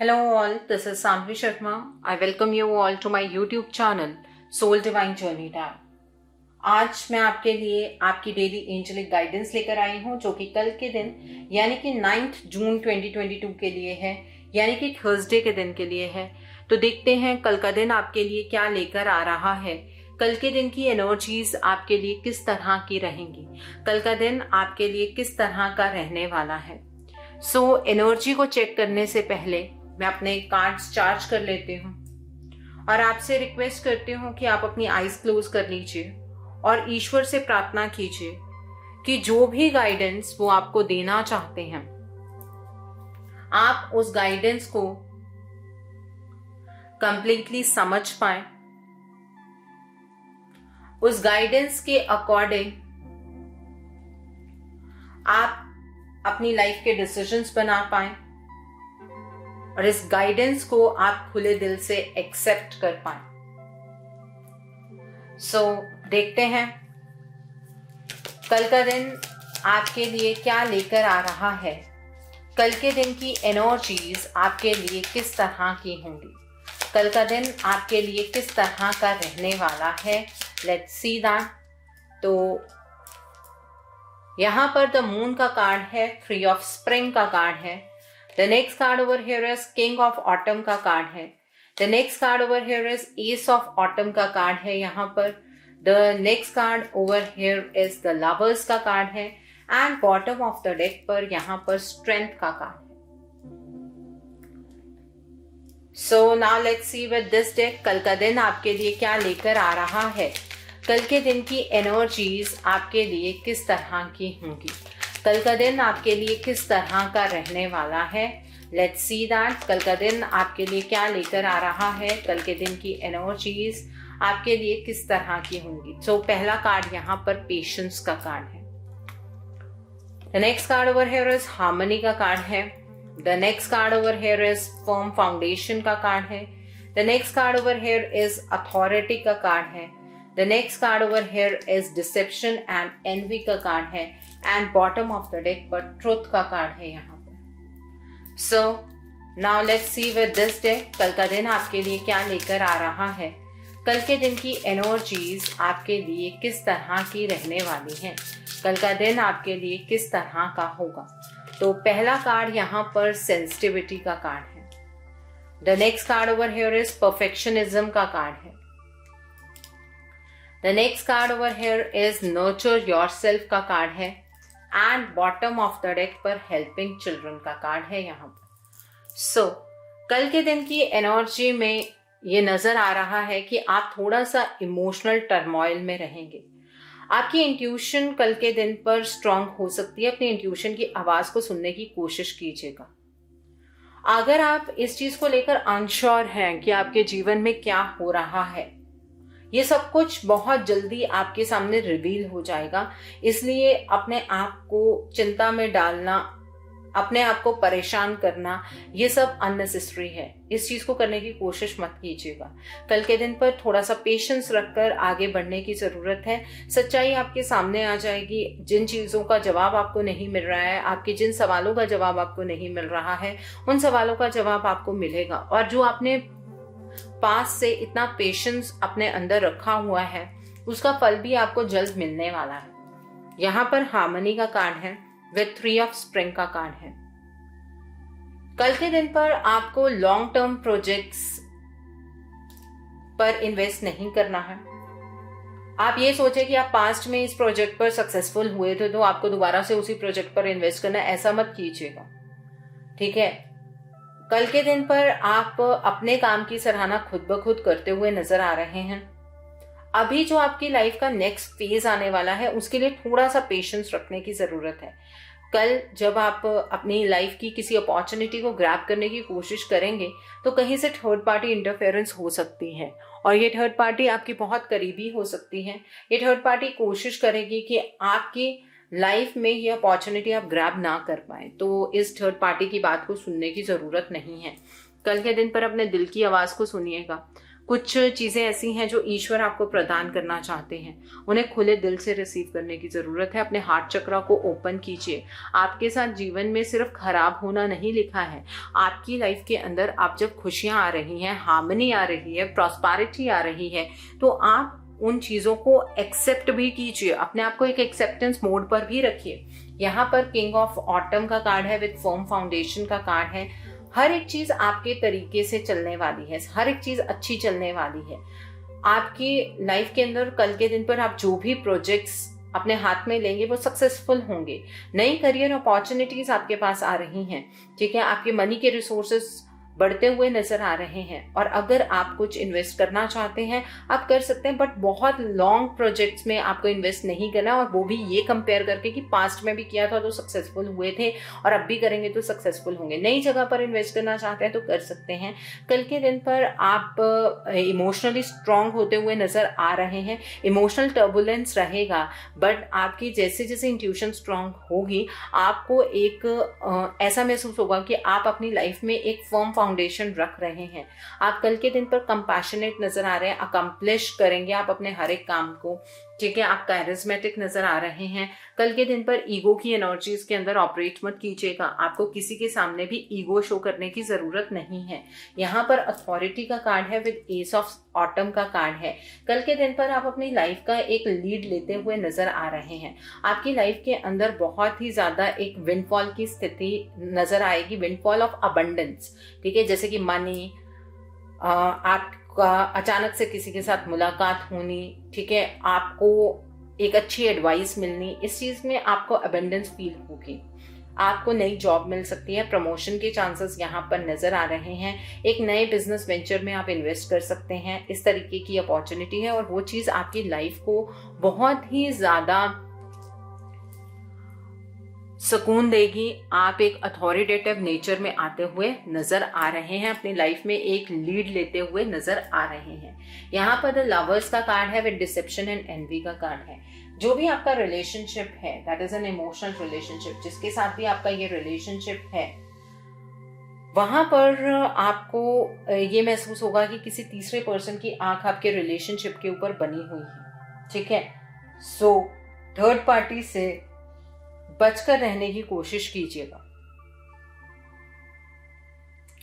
Hello all, this is Samvi Sharma. I welcome you all to my YouTube channel Soul Divine Journey Tab. आज मैं आपके लिए आपकी daily angelic guidance लेकर आई हूँ जो कि कल के दिन यानी कि 9 जून 2022 के लिए है, यानी कि थर्सडे के दिन के लिए है। तो देखते हैं कल का दिन आपके लिए क्या लेकर आ रहा है। कल के दिन की एनर्जीज आपके लिए किस तरह की रहेंगी, कल का दिन आपके लिए किस तरह का रहने वाला है। एनर्जी को चेक करने से पहले मैं अपने कार्ड्स चार्ज कर लेती हूँ और आपसे रिक्वेस्ट करती हूँ कि आप अपनी आईज क्लोज कर लीजिए और ईश्वर से प्रार्थना कीजिए कि जो भी गाइडेंस वो आपको देना चाहते हैं, आप उस गाइडेंस को कंप्लीटली समझ पाए, उस गाइडेंस के अकॉर्डिंग आप अपनी लाइफ के डिसीजंस बना पाए और इस गाइडेंस को आप खुले दिल से एक्सेप्ट कर पाए। देखते हैं कल का दिन आपके लिए क्या लेकर आ रहा है। कल के दिन की एनर्जीज आपके लिए किस तरह की होंगी, कल का दिन आपके लिए किस तरह का रहने वाला है। Let's see that. तो यहां पर द मून का कार्ड है, 3 ऑफ स्प्रिंग का कार्ड है। The next card over here is King of Autumn का कार्ड है। The next card over here is Ace of Autumn का कार्ड है यहाँ पर। The next card over here is the Lovers का card है and bottom of the deck पर यहाँ पर Strength का कार्ड है। So now let's see with this deck कल का दिन आपके लिए क्या लेकर आ रहा है। कल के दिन की एनर्जीज आपके लिए किस तरह की होंगी, कल का दिन आपके लिए किस तरह का रहने वाला है। Let's see that. कल का दिन आपके लिए क्या लेकर आ रहा है, कल के दिन की एनर्जीज आपके लिए किस तरह की होंगी। पहला कार्ड यहाँ पर पेशेंस का कार्ड है। The next card over here is harmony का कार्ड है। The next card over here is firm foundation का कार्ड है। The next card over here is authority का कार्ड है। The next card over here is deception and envy का card है and bottom of the deck पर truth का card है यहाँ पर। So now let's see with this day कल का दिन आपके लिए क्या लेकर आ रहा है, कल के दिन की एनर्जीज आपके लिए किस तरह की रहने वाली हैं, कल का दिन आपके लिए किस तरह का होगा। तो पहला कार्ड यहाँ पर सेंसिटिविटी का कार्ड है। The next card over here is perfectionism का कार्ड है। The next card over here is nurture yourself का कार्ड है and bottom of the deck पर helping children का कार्ड है यहाँ पर। कल के दिन की एनर्जी में ये नजर आ रहा है कि आप थोड़ा सा इमोशनल टर्मोइल में रहेंगे। आपकी इंट्यूशन कल के दिन पर स्ट्रांग हो सकती है। अपनी इंट्यूशन की आवाज को सुनने की कोशिश कीजिएगा। अगर आप इस चीज को लेकर अनश्योर हैं कि आपके जीवन में क्या हो रहा है, ये सब कुछ बहुत जल्दी आपके सामने रिवील हो जाएगा। इसलिए अपने आप को चिंता में डालना, अपने आप को परेशान करना, ये सब अननेसेसरी है। इस चीज को करने की कोशिश मत कीजिएगा। कल के दिन पर थोड़ा सा पेशेंस रखकर आगे बढ़ने की जरूरत है। सच्चाई आपके सामने आ जाएगी। जिन चीजों का जवाब आपको नहीं मिल रहा है, आपके जिन सवालों का जवाब आपको नहीं मिल रहा है, उन सवालों का जवाब आपको मिलेगा। और जो आपने पास से इतना पेशेंस अपने अंदर रखा हुआ है, उसका फल भी आपको जल्द मिलने वाला है। यहाँ पर हार्मनी का कार्ड है विद 3 ऑफ स्प्रिंग का कार्ड है। कल के दिन पर आपको लॉन्ग टर्म प्रोजेक्ट्स पर इन्वेस्ट नहीं करना है। आप ये सोचे कि आप पास्ट में इस प्रोजेक्ट पर सक्सेसफुल हुए थे तो आपको दोबारा से उसी प्रोजेक्ट पर इन्वेस्ट करना है, ऐसा मत कीजिएगा। ठीक है। कल के दिन पर आप अपने काम की सराहना खुद ब खुद करते हुए नजर आ रहे हैं। अभी जो आपकी लाइफ का नेक्स्ट फेज आने वाला है, उसके लिए थोड़ा सा पेशेंस रखने की जरूरत है। कल जब आप अपनी लाइफ की किसी अपॉर्चुनिटी को ग्रैब करने की कोशिश करेंगे तो कहीं से थर्ड पार्टी इंटरफेरेंस हो सकती है और ये थर्ड पार्टी आपकी बहुत करीबी हो सकती है। ये थर्ड पार्टी कोशिश करेगी कि आपकी लाइफ में ये अपॉर्चुनिटी आप ग्रैब ना कर पाए। तो इस थर्ड पार्टी की बात को सुनने की जरूरत नहीं है। कल के दिन पर अपने दिल की आवाज को सुनिएगा। कुछ चीज़ें ऐसी हैं जो ईश्वर आपको प्रदान करना चाहते हैं, उन्हें खुले दिल से रिसीव करने की ज़रूरत है। अपने हार्ट चक्रा को ओपन कीजिए। आपके साथ जीवन में सिर्फ खराब होना नहीं लिखा है। आपकी लाइफ के अंदर आप जब खुशियाँ आ रही हैं, हार्मनी आ रही है, प्रॉस्पेरिटी आ रही है, तो आप उन चीज़ों को एक्सेप्ट भी कीजिए। अपने आप को एक एक्सेप्टेंस मोड पर भी रखिए। यहाँ पर किंग ऑफ ऑटम का कार्ड है, विद फर्म फाउंडेशन का कार्ड है। हर एक चीज आपके तरीके से चलने वाली है, हर एक चीज अच्छी चलने वाली है। आपकी लाइफ के अंदर कल के दिन पर आप जो भी प्रोजेक्ट्स अपने हाथ में लेंगे वो सक्सेसफुल होंगे। नई करियर अपॉर्चुनिटीज आपके पास आ रही हैं, ठीक है। आपके मनी के रिसोर्सेस बढ़ते हुए नजर आ रहे हैं, और अगर आप कुछ इन्वेस्ट करना चाहते हैं आप कर सकते हैं, बट बहुत लॉन्ग प्रोजेक्ट्स में आपको इन्वेस्ट नहीं करना, और वो भी ये कंपेयर करके कि पास्ट में भी किया था तो सक्सेसफुल हुए थे और अब भी करेंगे तो सक्सेसफुल होंगे। नई जगह पर इन्वेस्ट करना चाहते हैं तो कर सकते हैं। कल के दिन पर आप इमोशनली स्ट्रांग होते हुए नजर आ रहे हैं। इमोशनल टर्बुलेंस रहेगा, बट आपकी जैसे जैसे इंट्यूशन स्ट्रांग होगी आपको एक ऐसा महसूस होगा कि आप अपनी लाइफ में एक फर्म फाउंडेशन रख रहे हैं। आप कल के दिन पर कंपैशनेट नजर आ रहे हैं, अकम्प्लिश करेंगे आप अपने हर एक काम को, ठीक है। आप कैरिज्मेटिक नजर आ रहे हैं। कल के दिन पर ईगो की एनर्जीज के अंदर ऑपरेट मत कीजिएगा। आपको किसी के सामने भी ईगो शो करने की जरूरत नहीं है। यहाँ पर अथॉरिटी का कार्ड है, विद एस ऑफ ऑटम का कार्ड है। कल के दिन पर आप अपनी लाइफ का एक लीड लेते हुए नजर आ रहे हैं। आपकी लाइफ के अंदर बहुत ही ज्यादा एक विंडफॉल की स्थिति नजर आएगी, विंडफॉल ऑफ अबंडेंस, ठीक है। जैसे कि मनी, आपका अचानक से किसी के साथ मुलाकात होनी, ठीक है, आपको एक अच्छी एडवाइस मिलनी, इस चीज में आपको अबंडेंस फील होगी। आपको नई जॉब मिल सकती है, प्रमोशन के चांसेस यहाँ पर नजर आ रहे हैं। एक नए बिजनेस वेंचर में आप इन्वेस्ट कर सकते हैं, इस तरीके की अपॉर्चुनिटी है, और वो चीज आपकी लाइफ को बहुत ही ज्यादा सुकून देगी। आप एक अथॉरिटेटिव नेचर में आते हुए नजर आ रहे हैं, अपनी लाइफ में एक लीड लेते हुए नजर आ रहे हैं। यहाँ पर द लवर्स का कार्ड है, विद डिसेप्शन एंड एनवी का कार्ड है। जो भी आपका रिलेशनशिप है, that is an emotional relationship, जिसके साथ भी आपका ये रिलेशनशिप है, वहां पर आपको ये महसूस होगा कि किसी तीसरे पर्सन की आंख आपके रिलेशनशिप के ऊपर बनी हुई है, ठीक है। सो थर्ड पार्टी से बचकर रहने की कोशिश कीजिएगा।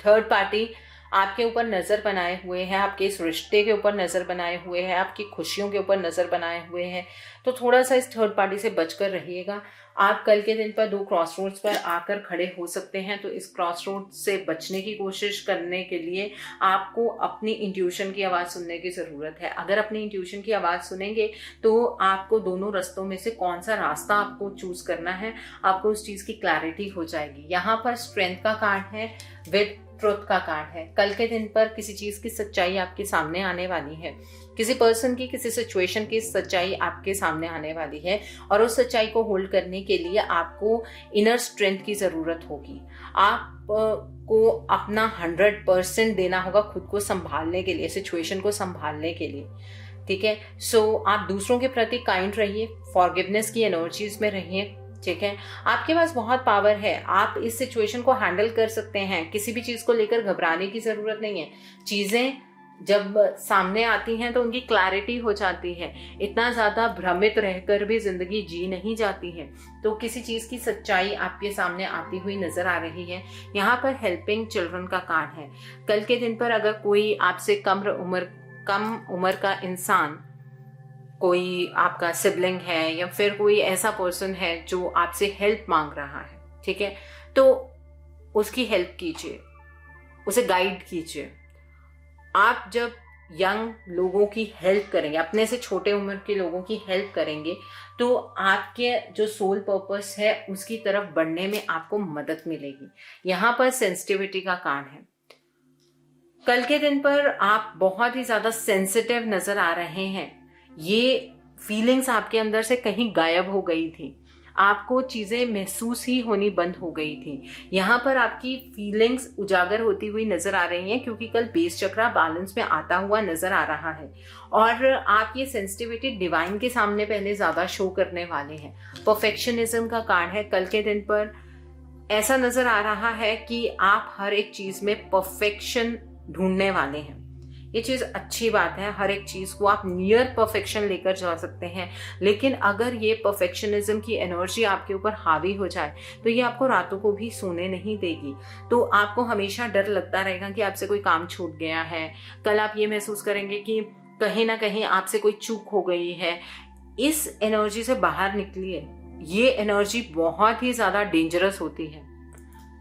थर्ड पार्टी आपके ऊपर नजर बनाए हुए है, आपके इस रिश्ते के ऊपर नजर बनाए हुए है, आपकी खुशियों के ऊपर नजर बनाए हुए हैं, तो थोड़ा सा इस थर्ड पार्टी से बचकर रहिएगा। आप कल के दिन पर 2 क्रॉसरोड्स पर आकर खड़े हो सकते हैं, तो इस क्रॉसरोड से बचने की कोशिश करने के लिए आपको अपनी इंट्यूशन की आवाज़ सुनने की ज़रूरत है। अगर अपनी इंट्यूशन की आवाज़ सुनेंगे तो आपको दोनों रास्तों में से कौन सा रास्ता आपको चूज करना है, आपको उस चीज़ की क्लैरिटी हो जाएगी। यहाँ पर स्ट्रेंथ का कार्ड है, विद ट्रुथ का कार्ड है। कल के दिन पर किसी चीज की सच्चाई आपके सामने आने वाली है, किसी पर्सन की, किसी सिचुएशन की सच्चाई आपके सामने आने वाली है, और उस सच्चाई को होल्ड करने के लिए आपको इनर स्ट्रेंथ की जरूरत होगी। आपको अपना 100% देना होगा खुद को संभालने के लिए, सिचुएशन को संभालने के लिए, ठीक है। सो आप दूसरों के प्रति काइंड रहिए, फॉरगिवनेस की एनर्जीज में रहिए, ठीक है। आपके पास बहुत पावर है, आप इस सिचुएशन को हैंडल कर सकते हैं। किसी भी चीज को लेकर घबराने की जरूरत नहीं है। चीजें जब सामने आती हैं तो उनकी क्लैरिटी हो जाती है। इतना ज्यादा भ्रमित रहकर भी जिंदगी जी नहीं जाती है। तो किसी चीज की सच्चाई आपके सामने आती हुई नजर आ रही है। यहाँ पर हेल्पिंग चिल्ड्रन का कार्ड है। कल के दिन पर अगर कोई आपसे कम उम्र का इंसान, कोई आपका सिबलिंग है या फिर कोई ऐसा पर्सन है जो आपसे हेल्प मांग रहा है, ठीक है, तो उसकी हेल्प कीजिए, उसे गाइड कीजिए। आप जब यंग लोगों की हेल्प करेंगे, अपने से छोटे उम्र के लोगों की हेल्प करेंगे, तो आपके जो सोल पर्पस है उसकी तरफ बढ़ने में आपको मदद मिलेगी। यहाँ पर सेंसिटिविटी का कार्ड है। कल के दिन पर आप बहुत ही ज्यादा सेंसिटिव नजर आ रहे हैं। ये फीलिंग्स आपके अंदर से कहीं गायब हो गई थी, आपको चीजें महसूस ही होनी बंद हो गई थी। यहाँ पर आपकी फीलिंग्स उजागर होती हुई नजर आ रही हैं, क्योंकि कल बेस चक्रा बैलेंस में आता हुआ नजर आ रहा है, और आप ये सेंसिटिविटी डिवाइन के सामने पहले ज्यादा शो करने वाले हैं। परफेक्शनिज्म का कार्ड है। कल के दिन पर ऐसा नजर आ रहा है कि आप हर एक चीज में परफेक्शन ढूंढने वाले हैं। ये चीज़ अच्छी बात है। हर एक चीज़ को आप नियर परफेक्शन लेकर जा सकते हैं, लेकिन अगर ये परफेक्शनिज्म की एनर्जी आपके ऊपर हावी हो जाए तो ये आपको रातों को भी सोने नहीं देगी। तो आपको हमेशा डर लगता रहेगा कि आपसे कोई काम छूट गया है। कल आप ये महसूस करेंगे कि कहीं ना कहीं आपसे कोई चूक हो गई है। इस एनर्जी से बाहर निकलिए। ये एनर्जी बहुत ही ज़्यादा डेंजरस होती है।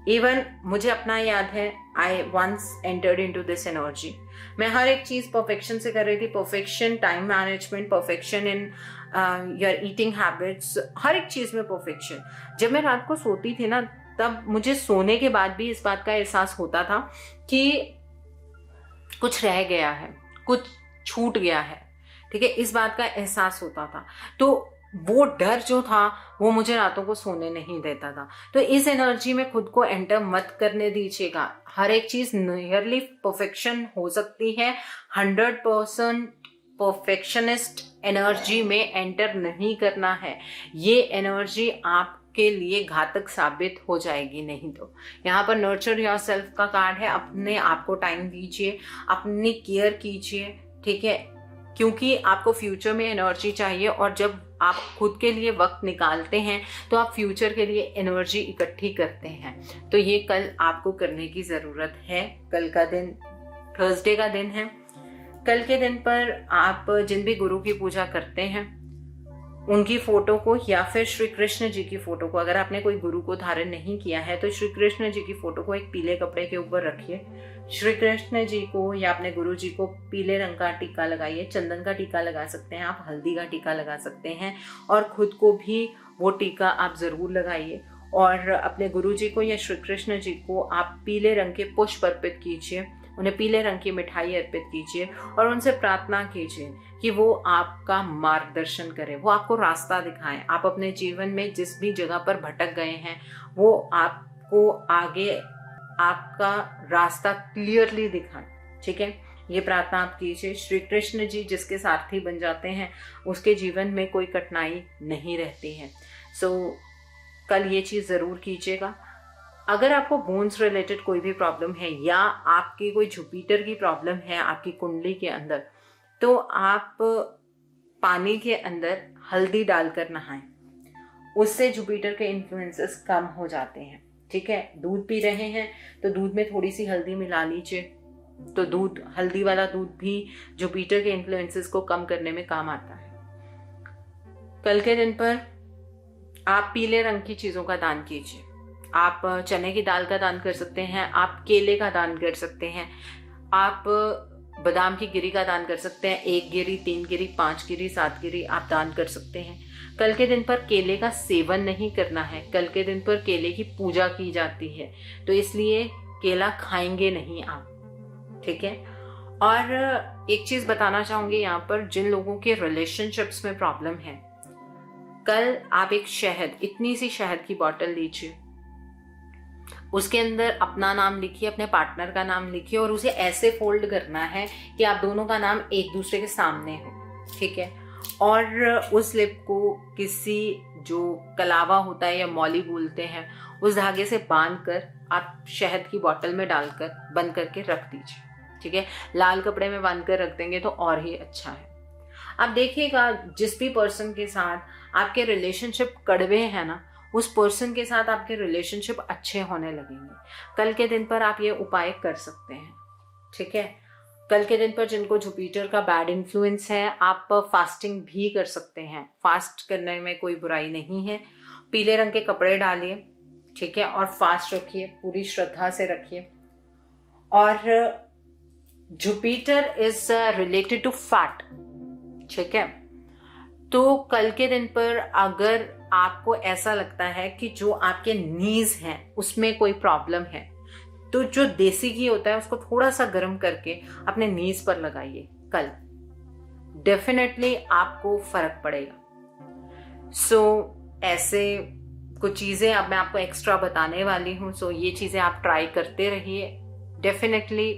इवन मुझे अपना याद है, I once entered into this energy. मैं हर एक चीज़ परफेक्शन से कर रही थी, perfection time management, perfection in your eating habits, हर एक चीज़ में परफेक्शन। जब मैं रात को सोती थी ना, तब मुझे सोने के बाद भी इस बात का एहसास होता था कि कुछ रह गया है, कुछ छूट गया है, ठीक है, इस बात का एहसास होता था। तो वो डर जो था वो मुझे रातों को सोने नहीं देता था। तो इस एनर्जी में खुद को एंटर मत करने दीजिएगा। हर एक चीज नियरली परफेक्शन हो सकती है। 100% परफेक्शनिस्ट एनर्जी में एंटर नहीं करना है। ये एनर्जी आपके लिए घातक साबित हो जाएगी। नहीं तो यहाँ पर नर्चर योरसेल्फ का कार्ड है। अपने आप को टाइम दीजिए, अपनी केयर कीजिए, ठीक है, क्योंकि आपको फ्यूचर में एनर्जी चाहिए, और जब आप खुद के लिए वक्त निकालते हैं तो आप फ्यूचर के लिए एनर्जी इकट्ठी करते हैं। तो ये कल आपको करने की ज़रूरत है। कल का दिन थर्सडे का दिन है। कल के दिन पर आप जिन भी गुरु की पूजा करते हैं उनकी फोटो को या फिर श्री कृष्ण जी की फोटो को, अगर आपने कोई गुरु को धारण नहीं किया है तो श्री कृष्ण जी की फोटो को एक पीले कपड़े के ऊपर रखिए। श्री कृष्ण जी को या अपने गुरु जी को पीले रंग का टीका लगाइए। चंदन का टीका लगा सकते हैं आप, हल्दी का टीका लगा सकते हैं, और खुद को भी वो टीका आप जरूर लगाइए। और अपने गुरु जी को या श्री कृष्ण जी को आप पीले रंग के पुष्प अर्पित कीजिए, उन्हें पीले रंग की मिठाई अर्पित कीजिए और उनसे प्रार्थना कीजिए कि वो आपका मार्गदर्शन करें, वो आपको रास्ता दिखाएं। आप अपने जीवन में जिस भी जगह पर भटक गए हैं वो आपको आगे आपका रास्ता क्लियरली दिखाएं, ठीक है। ये प्रार्थना आप कीजिए। श्री कृष्ण जी जिसके सारथी बन जाते हैं उसके जीवन में कोई कठिनाई नहीं रहती है। कल ये चीज़ ज़रूर कीजिएगा। अगर आपको बोन्स रिलेटेड कोई भी प्रॉब्लम है या आपकी कोई जुपिटर की प्रॉब्लम है आपकी कुंडली के अंदर, तो आप पानी के अंदर हल्दी डालकर नहाएं। उससे जुपिटर के इन्फ्लुएंसेस कम हो जाते हैं, ठीक है। दूध पी रहे हैं तो दूध में थोड़ी सी हल्दी मिला लीजिए, तो दूध, हल्दी वाला दूध भी जुपिटर के इन्फ्लुएंसेस को कम करने में काम आता है। कल के दिन पर आप पीले रंग की चीज़ों का दान कीजिए। आप चने की दाल का दान कर सकते हैं, आप केले का दान कर सकते हैं, आप बादाम की गिरी का दान कर सकते हैं। 1 गिरी, 3 गिरी, 5 गिरी, 7 गिरी आप दान कर सकते हैं। कल के दिन पर केले का सेवन नहीं करना है। कल के दिन पर केले की पूजा की जाती है, तो इसलिए केला खाएंगे नहीं आप, ठीक है। और एक चीज़ बताना चाहूँगी यहाँ पर, जिन लोगों के रिलेशनशिप्स में प्रॉब्लम है, कल आप एक शहद, इतनी सी शहद की बोतल लीजिए, उसके अंदर अपना नाम लिखिए, अपने पार्टनर का नाम लिखिए और उसे ऐसे फोल्ड करना है कि आप दोनों का नाम एक दूसरे के सामने हो, ठीक है। और उस लिप को किसी जो कलावा होता है या मौली बोलते हैं उस धागे से बांध कर आप शहद की बोतल में डालकर बंद करके रख दीजिए, ठीक है। लाल कपड़े में बांध कर रख देंगे तो और ही अच्छा है। आप देखिएगा जिस भी पर्सन के साथ आपके रिलेशनशिप कड़वे हैं ना, उस पर्सन के साथ आपके रिलेशनशिप अच्छे होने लगेंगे। कल के दिन पर आप ये उपाय कर सकते हैं, ठीक है। कल के दिन पर जिनको जुपिटर का बैड इन्फ्लुएंस है, आप फास्टिंग भी कर सकते हैं। फास्ट करने में कोई बुराई नहीं है। पीले रंग के कपड़े डालिए, ठीक है, और फास्ट रखिए, पूरी श्रद्धा से रखिए। और Jupiter is related to fat, ठीक है। तो कल के दिन पर अगर आपको ऐसा लगता है कि जो आपके नीज हैं उसमें कोई प्रॉब्लम है, तो जो देसी घी होता है उसको थोड़ा सा गर्म करके अपने नीज पर लगाइए। कल डेफिनेटली आपको फर्क पड़ेगा। ऐसे कुछ चीजें अब मैं आपको एक्स्ट्रा बताने वाली हूँ। ये चीजें आप ट्राई करते रहिए, डेफिनेटली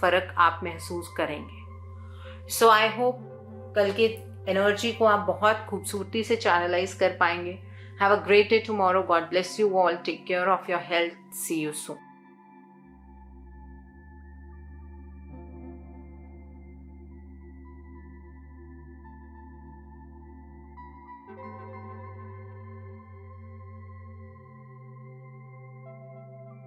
फर्क आप महसूस करेंगे। आई होप कल के एनर्जी को आप बहुत खूबसूरती से चैनलाइज कर पाएंगे। Have a great day tomorrow. God bless you all. Take care of your health. See you soon.